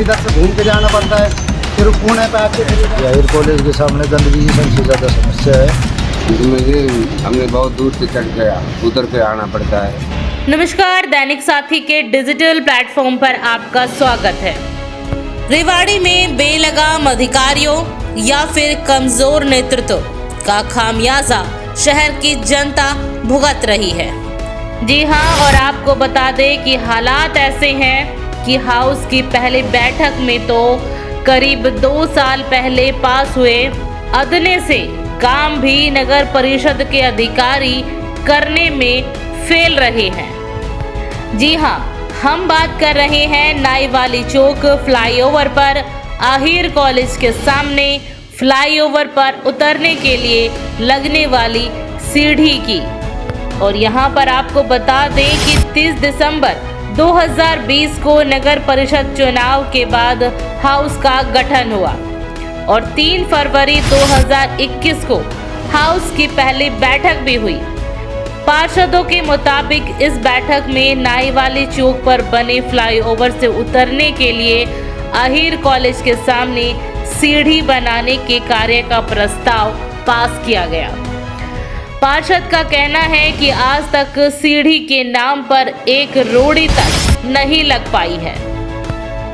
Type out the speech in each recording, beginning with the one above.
इधर से घूम के जाना पड़ता है, फिर पुणे पे आके जाहिर कॉलेज के सामने गंदगी की सबसे ज़्यादा समस्या है। इसमें हमने बहुत दूर से चढ़ गया उतर के आना पड़ता है। नमस्कार, दैनिक साथी के डिजिटल प्लेटफॉर्म पर आपका स्वागत है। रेवाड़ी में बेलगाम अधिकारियों या फिर कमजोर नेतृत्व का खामियाजा शहर की जनता भुगत रही है। जी हां, और आपको बता दें कि हालात ऐसे हैं कि हाउस की पहली बैठक में तो करीब 2 साल पहले पास हुए अदने से काम भी नगर परिषद के अधिकारी करने में फेल रहे हैं। जी हां, हम बात कर रहे हैं नाईवाली चौक फ्लाईओवर पर आहिर कॉलेज के सामने फ्लाईओवर पर उतरने के लिए लगने वाली सीढ़ी की। और यहां पर आपको बता दें कि 30 दिसंबर 2020 को नगर परिषद चुनाव के बाद हाउस का गठन हुआ और 3 फरवरी 2021 को हाउस की पहली बैठक भी हुई। पार्षदों के मुताबिक इस बैठक में नाईवाली चौक पर बने फ्लाईओवर से उतरने के लिए आहिर कॉलेज के सामने सीढ़ी बनाने के कार्य का प्रस्ताव पास किया गया। पार्षद का कहना है कि आज तक सीढ़ी के नाम पर एक रोड़ी तक नहीं लग पाई है।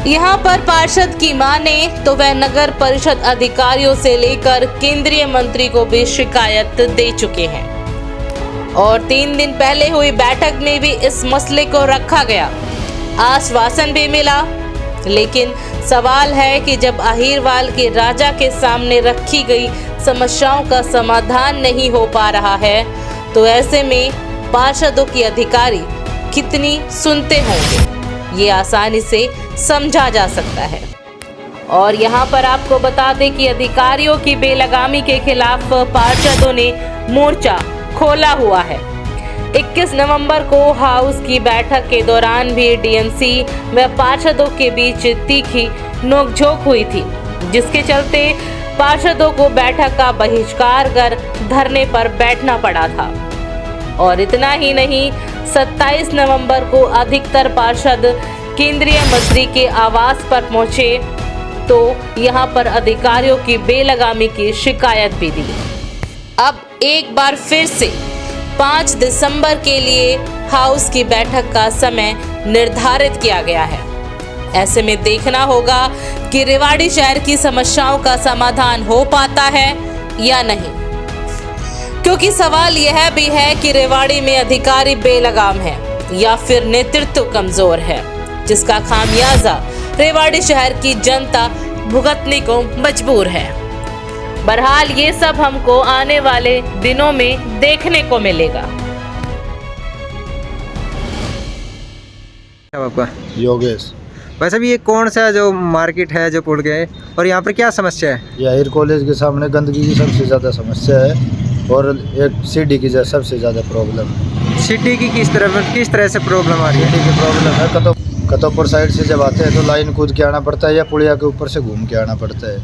यहाँ पर पार्षद की माने तो वह नगर परिषद अधिकारियों से लेकर केंद्रीय मंत्री को भी शिकायत दे चुके हैं और 3 दिन पहले हुई बैठक में भी इस मसले को रखा गया, आश्वासन भी मिला। लेकिन सवाल है कि जब अहीरवाल के राजा के सामने रखी गई समस्याओं का समाधान नहीं हो पा रहा है तो ऐसे में पार्षदों के अधिकारी कितनी सुनते होंगे, ये आसानी से समझा जा सकता है। और यहाँ पर आपको बता दें कि अधिकारियों की बेलगामी के खिलाफ पार्षदों ने मोर्चा खोला हुआ है। 21 नवंबर को हाउस की बैठक के दौरान भी डीएमसी व पार्षदों के बीच तीखी नोकझोंक हुई थी, जिसके चलते पार्षदों को बैठक का बहिष्कार कर धरने पर बैठना पड़ा था। और इतना ही नहीं, 27 नवंबर को अधिकतर पार्षद केंद्रीय मंत्री के आवास पर पहुंचे तो यहां पर अधिकारियों की बेलगामी की शिकायत भी दी। अब एक बार फिर से 5 दिसंबर के लिए हाउस की बैठक का समय निर्धारित किया गया है। ऐसे में देखना होगा कि रेवाड़ी शहर की समस्याओं का समाधान हो पाता है या नहीं, क्योंकि सवाल यह भी है कि रेवाड़ी में अधिकारी बेलगाम है या फिर नेतृत्व कमजोर है, जिसका खामियाजा रेवाड़ी शहर की जनता भुगतने को मजबूर है। बहरहाल ये सब हमको आने वाले दिनों में देखने को मिलेगा। आपका योगेश। वैसे भी ये कौन सा जो मार्केट है जो पुल गए और यहाँ पर क्या समस्या है? ये आहिर कॉलेज के सामने गंदगी की सबसे ज़्यादा समस्या है और एक सीढ़ी की सबसे ज़्यादा प्रॉब्लम है। सिटी की किस तरह से प्रॉब्लम आ रही है? सीढ़ी की प्रॉब्लम है, कतोपुर साइड से जब आते हैं तो लाइन कूद के आना पड़ता है या पुलिया के ऊपर से घूम के आना पड़ता है।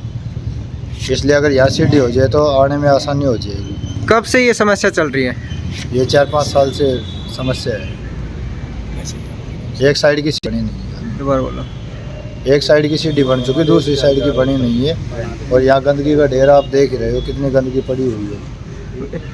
इसलिए अगर यहाँ सीढ़ी हो जाए तो आने में आसानी हो जाएगी। कब से ये समस्या चल रही है? ये 4-5 साल से समस्या है। एक साइड की बनी नहीं है, दोबारा बोलो। एक साइड की सीढ़ी बन चुकी, दूसरी साइड की बनी नहीं है और यहाँ गंदगी का ढेर आप देख रहे हो, कितनी गंदगी पड़ी हुई है।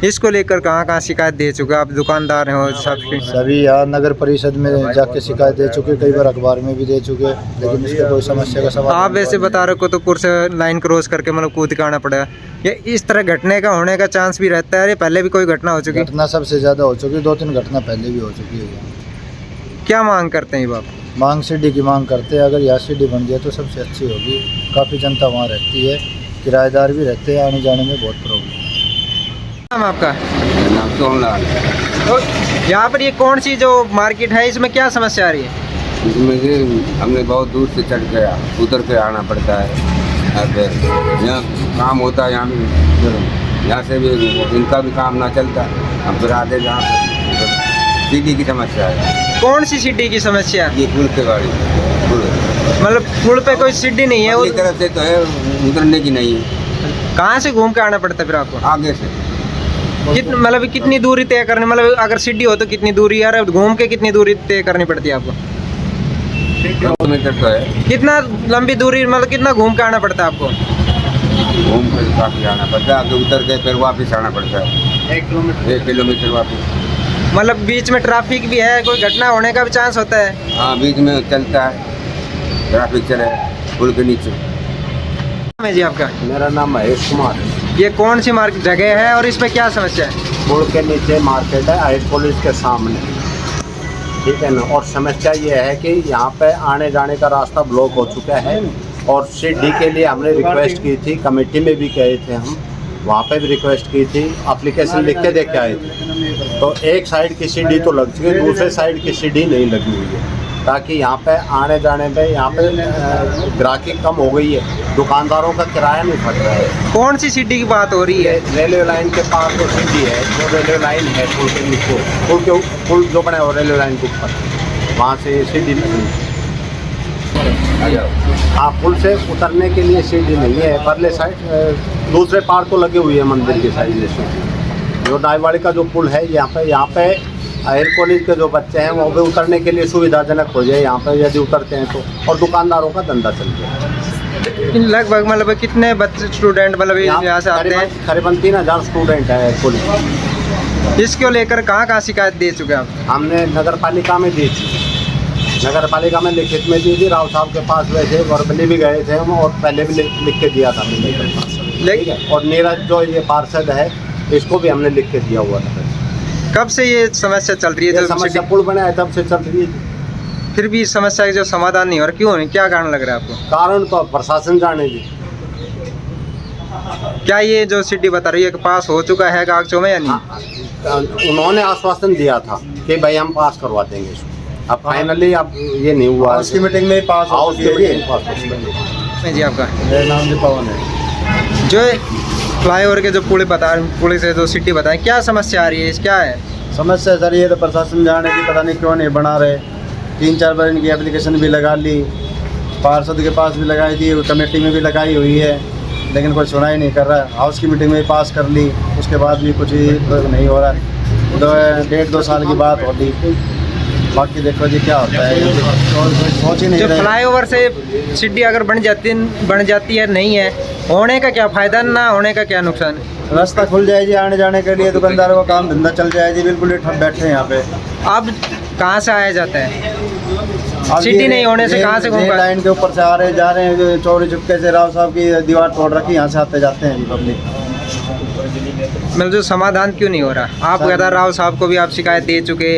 इसको लेकर कहाँ शिकायत दे चुके आप? दुकानदार हो सबकी? सभी यहाँ नगर परिषद में जाके शिकायत दे चुके, कई बार अखबार में भी दे चुके, लेकिन इसका कोई समस्या का समाधान। आप वैसे बता रहे हो तो पुर से लाइन क्रॉस करके मतलब कूद के आना पड़ेगा, या इस तरह घटने का होने का चांस भी रहता है? अरे पहले भी कोई घटना हो चुकी? घटना सबसे ज़्यादा हो चुकी, 2-3 घटना पहले भी हो चुकी है। क्या मांग करते हैं आप? मांग सीढ़ी की मांग करते हैं। अगर यहाँ सीढ़ी बन जाए तो सबसे अच्छी होगी। काफ़ी जनता वहाँ रहती है, किराएदार भी रहते हैं, आने जाने में बहुत प्रॉब्लम। नाम आपका? नाम सोमलाल। तो यहाँ पर ये कौन सी जो मार्केट है, इसमें क्या समस्या आ रही है? इसमें से हमने बहुत दूर से चढ़ गया उतर के आना पड़ता है। अब यहाँ काम होता है, यहाँ से भी इनका भी काम ना चलता, हम फिर आते जहाँ पर सीढ़ी की समस्या है। कौन सी सीढ़ी की समस्या? ये पुल के गाड़ी मतलब पुल पे कोई सीढ़ी नहीं है? एक तरफ से तो है, उतरने की नहीं है। कहाँ से घूम के आना पड़ता है फिर आपको? आगे से मतलब कितनी दूरी तय करनी, मतलब अगर सीढ़ी हो तो कितनी दूरी, यार घूम के कितनी दूरी तय करनी पड़ती है आपको? किलोमीटर तो है, कितना लंबी दूरी, मतलब कितना घूम के आना पड़ता है आपको? घूम कर काफ़ी आना पड़ता है, आगे उतर के फिर वापस आना पड़ता है 1 किलोमीटर वापस। मतलब बीच में ट्रैफिक भी है, कोई घटना होने का भी चांस होता है? हाँ, बीच में चलता है, ट्रैफिक चले पुल के नीचे। नाम है जी आपका? मेरा नाम महेश कुमार है। ये कौन सी मार्केट जगह है और इसमें क्या समस्या है? पुल के नीचे मार्केट है, हायर कॉलेज के सामने, ठीक है ना। और समस्या ये है कि यहाँ पे आने जाने का रास्ता ब्लॉक हो चुका है। और सीढ़ी के लिए हमने रिक्वेस्ट की थी, कमेटी में भी गए थे हम, वहाँ पे भी रिक्वेस्ट की थी, एप्लीकेशन लिख के दे के आए थे। तो एक साइड की सीढ़ी तो लग चुकी है, दूसरे साइड की सीढ़ी नहीं लगी हुई है, ताकि यहाँ पे आने जाने पे यहाँ पे ग्राहकी कम हो गई है, दुकानदारों का किराया नहीं फट रहा है। कौन सी सिटी की बात हो रही है? रेलवे लाइन के पास जो सीढ़ी है, जो रेलवे लाइन है पुल के नीचे, पुल जो बना है वो रेलवे लाइन के ऊपर, वहाँ से सीढ़ी नहीं। हाँ, पुल से उतरने के लिए सीढ़ी नहीं है, परले साइड दूसरे पार तो लगे हुई है मंदिर की साइड जैसे। जो नाईवाड़ी का जो पुल है यहाँ पे हायर कॉलेज के जो बच्चे हैं वो भी उतरने के लिए सुविधाजनक हो जाए यहाँ पे, यदि उतरते हैं तो, और दुकानदारों का धंधा चल जाए। लगभग मतलब कितने बच्चे स्टूडेंट मतलब यहाँ से आते हैं? करीबन 3000 स्टूडेंट है कॉलेज। इसको लेकर कहाँ शिकायत दे चुके हैं आप? हमने नगर पालिका में दी थी, नगर पालिका में लिखित में दी थी, राव साहब के पास गए थे, वर्बली भी गए थे हम, और पहले भी लिख के दिया था हमने के पास, ठीक है। और नीरज जो ये पार्षद है, इसको भी हमने लिख के दिया हुआ था। कब से ये समस्या चल रही है? ये समस्या पुल बना है तब से चल रही है। फिर भी समस्या का जो समाधान नहीं हो रहा, क्यों नहीं, क्या कारण लग रहा है आपको? कारण तो प्रशासन जाने जी। क्या ये जो सिटी बता रही है कि पास हो चुका है कागजों में या नहीं? उन्होंने आश्वासन दिया था कि भाई हम पास करवा देंगे इसको, अब फाइनली अब ये नहीं हुआ। उसकी मीटिंग में ही पास हो हाउस चुकी की है। मीटिंग पास हो चुकी है। जी आपका? मेरा नाम जी पवन है। जो फ्लाईओवर के जो पुल से जो सिटी बताएं, क्या समस्या आ रही है, क्या है समस्या सर? ये तो प्रशासन जाने की, पता नहीं क्यों नहीं बना रहे। 3-4 बार इनकी एप्लीकेशन भी लगा ली, पार्षद के पास भी लगाई थी, कमेटी में भी लगाई हुई है, लेकिन कोई सुनाई नहीं कर रहा। हाउस की मीटिंग में पास कर ली, उसके बाद भी कुछ ही नहीं हो रहा। 1.5-2 साल की बात होती, बाकी देखो जी क्या होता है, सोच ही नहीं जो रहे। फ्लाईओवर से सिटी अगर बन जाती है नहीं है, होने का क्या फ़ायदा, ना होने का क्या नुकसान है? रास्ता खुल जाए जी आने जाने के लिए, दुकानदारों का काम धंधा चल जाए जी। बिल्कुल ही ठप बैठे हैं यहाँ पे। अब कहाँ से आया जाता है? अब सिटी ये नहीं होने से कहाँ से घूम लाइन के ऊपर से आ रहे जा रहे हैं, जो चोरी चुपके से राव साहब की दीवार तोड़ रखी, यहाँ से आते जाते हैं जी पब्लिक। मतलब जो समाधान क्यों नहीं हो रहा? आप कहता राव साहब को भी आप शिकायत दे चुके,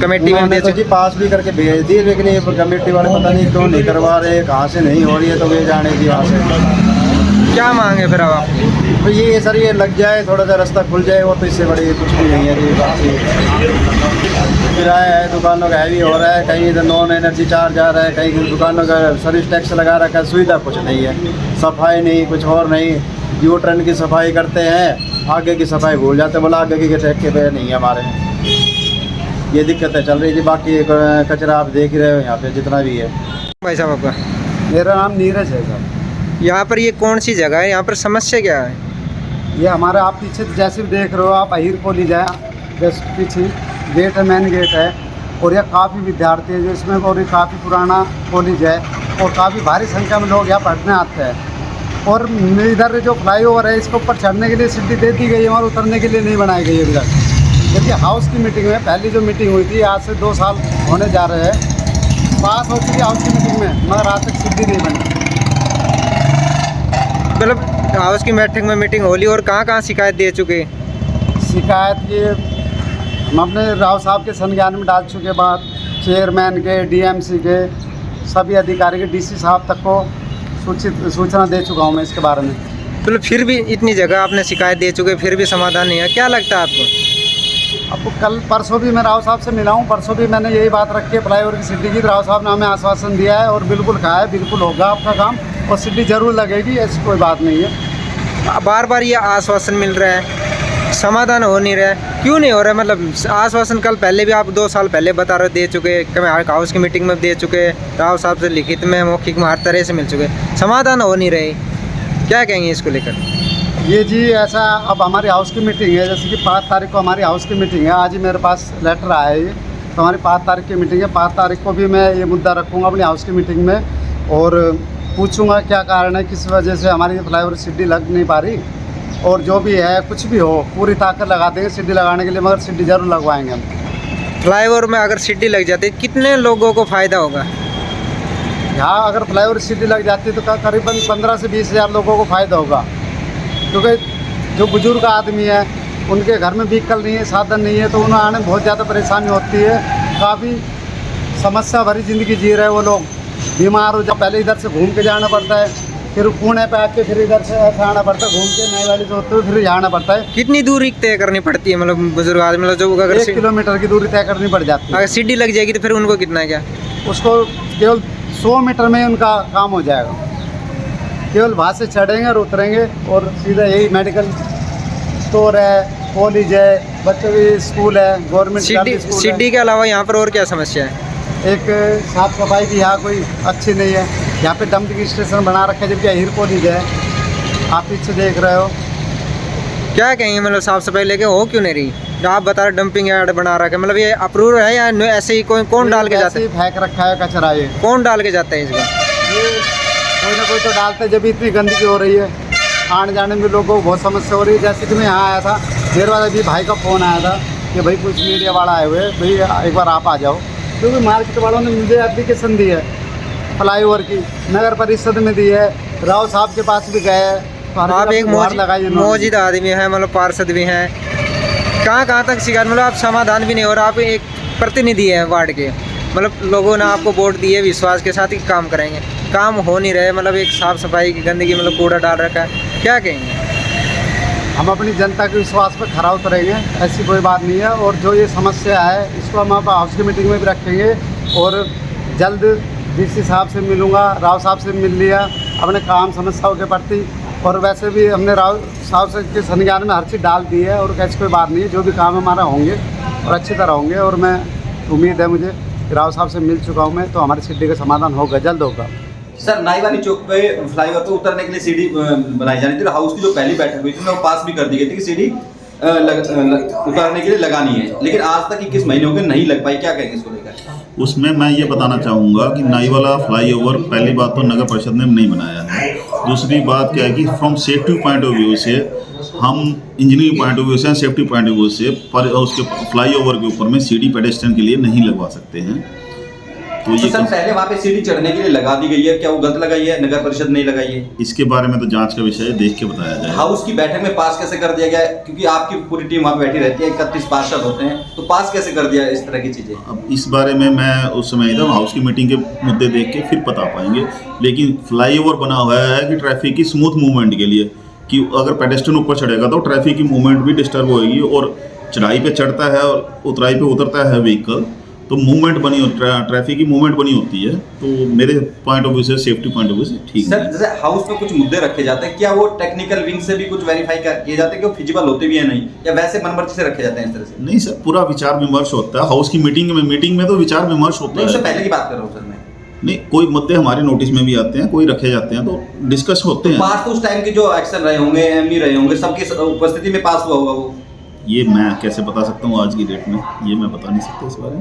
कमेटी में दे तो जी पास भी करके भेज दिए, लेकिन ये कमेटी वाले पता नहीं क्यों नहीं करवा रहे, कहाँ से नहीं हो रही है, तो वे जाने जी वहाँ से। क्या मांगे फिर अब आप? तो ये सर ये लग जाए, थोड़ा सा रास्ता खुल जाए, वो तो इससे बड़ी कुछ भी नहीं है जी। बाकी किराया है, दुकानों का हैवी हो रहा है, कहीं तो नॉन एनर्जी चार्ज आ रहा है, कहीं दुकानों का सर्विस टैक्स लगा रखा है, सुविधा कुछ नहीं है, सफाई नहीं, कुछ और नहीं। यू टर्न की सफाई करते हैं, आगे की सफाई भूल जाते, बोला आगे की ठेके पे नहीं है हमारे। ये दिक्कतें चल रही थी। बाकी कचरा आप देख ही रहे हो यहाँ पे जितना भी है। भाई साहब आपका? मेरा नाम नीरज है साहब। यहाँ पर ये कौन सी जगह है, यहाँ पर समस्या क्या है? ये हमारा, आप पीछे जैसे भी देख रहे हो आप, अहिर कॉलेज है, जस्ट पीछे गेट है, मेन गेट है, और यह काफ़ी विद्यार्थी है जो इसमें, और ये काफ़ी पुराना कॉलेज है, और काफ़ी भारी संख्या में लोग यहाँ पढ़ने आते हैं। और इधर जो फ्लाईओवर है, इसके ऊपर चढ़ने के लिए सीढ़ी दे दी गई है, और उतरने के लिए नहीं बनाई गई है इधर। जबकि हाउस की मीटिंग में, पहली जो मीटिंग हुई थी आज से 2 साल होने जा रहे हैं, पास हो चुकी हाउस की मीटिंग में, मगर आज तक सीढ़ी नहीं बनी। मतलब हाउस की मीटिंग होली, और कहाँ शिकायत दे चुके? शिकायत ये हम अपने राव साहब के संज्ञान में डाल चुके, बाद चेयरमैन के, डीएमसी के, सभी अधिकारी के, डीसी साहब तक को सूचना दे चुका हूँ मैं इसके बारे में। मतलब फिर भी इतनी जगह आपने शिकायत दे चुके, फिर भी समाधान नहीं है, क्या लगता है आपको? आपको कल परसों भी मैं राव साहब से मिला हूँ, परसों भी मैंने यही बात रखी है फ्लाईओवर की सीढ़ी की। राव साहब ने हमें आश्वासन दिया है, और बिल्कुल कहा है बिल्कुल होगा आपका काम, और सीढ़ी जरूर लगेगी, ऐसी कोई बात नहीं है। बार बार ये आश्वासन मिल रहा है, समाधान हो नहीं रहा है, क्यों नहीं हो रहा है? मतलब आश्वासन कल पहले भी आप 2 साल पहले बता रहे दे चुके, हाउस की मीटिंग में दे चुके, राव साहब से लिखित में, मौखिक में, हर तरह से मिल चुके, समाधान हो नहीं रहे, क्या कहेंगे इसको लेकर? ये जी ऐसा, अब हमारी हाउस की मीटिंग है, जैसे कि 5 तारीख को हमारी हाउस की मीटिंग है, आज ही मेरे पास लेटर आया है तो हमारी 5 तारीख की मीटिंग है। 5 तारीख को भी मैं ये मुद्दा रखूँगा अपनी हाउस की मीटिंग में और पूछूंगा क्या कारण है, किस वजह से हमारी फ्लाईओवर सीढ़ी लग नहीं पा रही। और जो भी है कुछ भी हो पूरी ताकत लगा देंगे सीढ़ी लगाने के लिए, मगर सीढ़ी ज़रूर लगवाएंगे हम। फ्लाईओवर में अगर सीढ़ी लग जाती है कितने लोगों को फ़ायदा होगा? यहाँ अगर फ्लाईओवर सीढ़ी लग जाती है तो करीबन 15 से 20 हज़ार लोगों को फ़ायदा होगा, क्योंकि जो बुजुर्ग आदमी है उनके घर में व्हीकल नहीं है, साधन नहीं है, तो उन्हें आने में बहुत ज़्यादा परेशानी होती है। काफ़ी समस्या भरी ज़िंदगी जी रहे वो लोग, बीमार हो जाए पहले इधर से घूम के जाना पड़ता है, फिर पुणे पे आके फिर इधर से आना पड़ता है, घूम के नई वाली से होते हुए फिर जाना पड़ता है। कितनी दूरी तय करनी पड़ती है मतलब बुजुर्ग आदमी मतलब जो अगर 1 किलोमीटर की दूरी तय करनी पड़ जाती है। अगर सीढ़ी लग जाएगी तो फिर उनको कितना क्या? उसको केवल 100 मीटर में उनका काम हो जाएगा। केवल वहाँ से चढ़ेंगे और उतरेंगे और सीधा यही मेडिकल स्टोर है, कॉलेज है, बच्चों की स्कूल है, गवर्नमेंट सीढ़ी के अलावा यहाँ पर और क्या समस्या है? एक साफ़ सफाई की यहाँ कोई अच्छी नहीं है। यहाँ पे डंपिंग स्टेशन बना रखा है, जबकि हीर कॉलेज है, आप पीछे देख रहे हो। क्या कहेंगे मतलब साफ़ सफाई लेके हो क्यों नहीं रही? जो आप बता रहे डंपिंग यार्ड बना रखा है, मतलब ये अप्रूव है या ऐसे ही कौन डाल के जाता है? फेंक रखा है कचरा, ये कौन डाल के जाता है इसका? ये कोई ना कोई तो डालता है, जब इतनी गंदगी हो रही है आने जाने में लोगों को बहुत समस्या हो रही है। जैसे कि मैं यहाँ आया था, मेरे वाले भी भाई का फ़ोन आया था कि भाई कुछ मीडिया वाला आए हुए, भाई एक बार आप आ जाओ, क्योंकि मार्केट वालों ने मुझे एप्लीकेशन दी है फ्लाईओवर की, नगर परिषद में दी है, राव साहब के पास भी गए हैं। तो आप एक मौजूद आदमी हैं, मतलब पार्षद भी हैं, कहाँ तक शिकायत, मतलब आप समाधान भी नहीं हो रहा, आप एक प्रतिनिधि हैं वार्ड के, मतलब लोगों ने आपको वोट दिए विश्वास के साथ ही काम करेंगे, काम हो नहीं रहे, मतलब एक साफ़ सफाई की गंदगी मतलब कूड़ा डाल रखा है, क्या कहेंगे? हम अपनी जनता के विश्वास पर खरा उतरेंगे, ऐसी कोई बात नहीं है। और जो ये समस्या है इसको हम आप हाउस की मीटिंग में भी रखेंगे और जल्द डीसी साहब से मिलूँगा, राव साहब से मिल लिया अपने काम समस्याओं के प्रति, और वैसे भी हमने राव साहब से के संज्ञान में हर चीज़ डाल दी है और ऐसी कोई बात नहीं है। जो भी काम हमारा होंगे और अच्छी तरह होंगे, और मैं उम्मीद है मुझे राव साहब से मिल चुका हूँ मैं, तो हमारी सीढ़ी का समाधान होगा, जल्द होगा। सर नाईवानी चौक पे फ्लाईओवर पे उतरने के लिए सीढ़ी बनाई जानी थी, तो हाउस की जो पहली बैठक हुई थी वो पास भी कर दी गई थी कि सीढ़ी उतारने के लिए लगानी है, लेकिन आज तक 21 महीने हो गए नहीं लग पाई, क्या कहेंगे इसको लेकर? उसमें मैं ये बताना चाहूँगा कि नाई वाला फ्लाईओवर पहली बात तो नगर परिषद ने नहीं बनाया है। दूसरी बात क्या है कि from safety point of view से हम इंजीनियरिंग पॉइंट ऑफ व्यू से, सेफ्टी पॉइंट ऑफ व्यू से पर उसके फ्लाईओवर के ऊपर में सीढ़ी पेडेस्ट्रियन के लिए नहीं लगवा सकते हैं। तो ये सर पहले वहाँ पे सीढ़ी चढ़ने के लिए लगा दी गई है, क्या वो गलत लगाई है, नगर परिषद नहीं लगाई है? इसके बारे में तो जांच का विषय है, देख के बताया जाए। हाउस की बैठक में पास कैसे कर दिया गया है, क्योंकि आपकी पूरी टीम वहाँ पे बैठी रहती है, 31 पार्षद होते हैं, तो पास कैसे कर दिया इस तरह की चीज़ें? अब इस बारे में मैं उस समय था, हाउस की मीटिंग के मुद्दे देख के फिर बता पाएंगे, लेकिन फ्लाईओवर बना हुआ है कि ट्रैफिक की स्मूथ मूवमेंट के लिए, कि अगर पेडेस्ट्रियन ऊपर चढ़ेगा तो ट्रैफिक की मूवमेंट भी डिस्टर्ब होगी, और चढ़ाई पे चढ़ता है और उतराई पे उतरता है व्हीकल, तो मूवमेंट बनी ट्रैफिक की मूवमेंट बनी होती है। तो मेरे पॉइंट ऑफ व्यू से, सेफ्टी पॉइंट ऑफ व्यू से ठीक है। सर जैसे हाउस में कुछ मुद्दे रखे जाते हैं, क्या वो टेक्निकल विंग से भी कुछ वेरीफाई किए जाते हैं कि वो फिजिबल होते भी है नहीं, या वैसे मनमर्जी से रखे जाते हैं इस तरह से? नहीं सर, पूरा विचार विमर्श होता है हाउस की मीटिंग में तो विचार विमर्श होता है। उससे पहले की बात कर रहा हूँ सर मैं। नहीं, कोई मुद्दे हमारे नोटिस में भी आते हैं, कोई रखे जाते हैं तो डिस्कस होते हैं। पास तो उस टाइम के जो एक्शन रहे होंगे, एमई रहे होंगे, सबकी उपस्थिति में पास हुआ होगा वो? ये मैं कैसे बता सकता हूँ आज की डेट में, ये मैं बता नहीं सकता इस बारे में।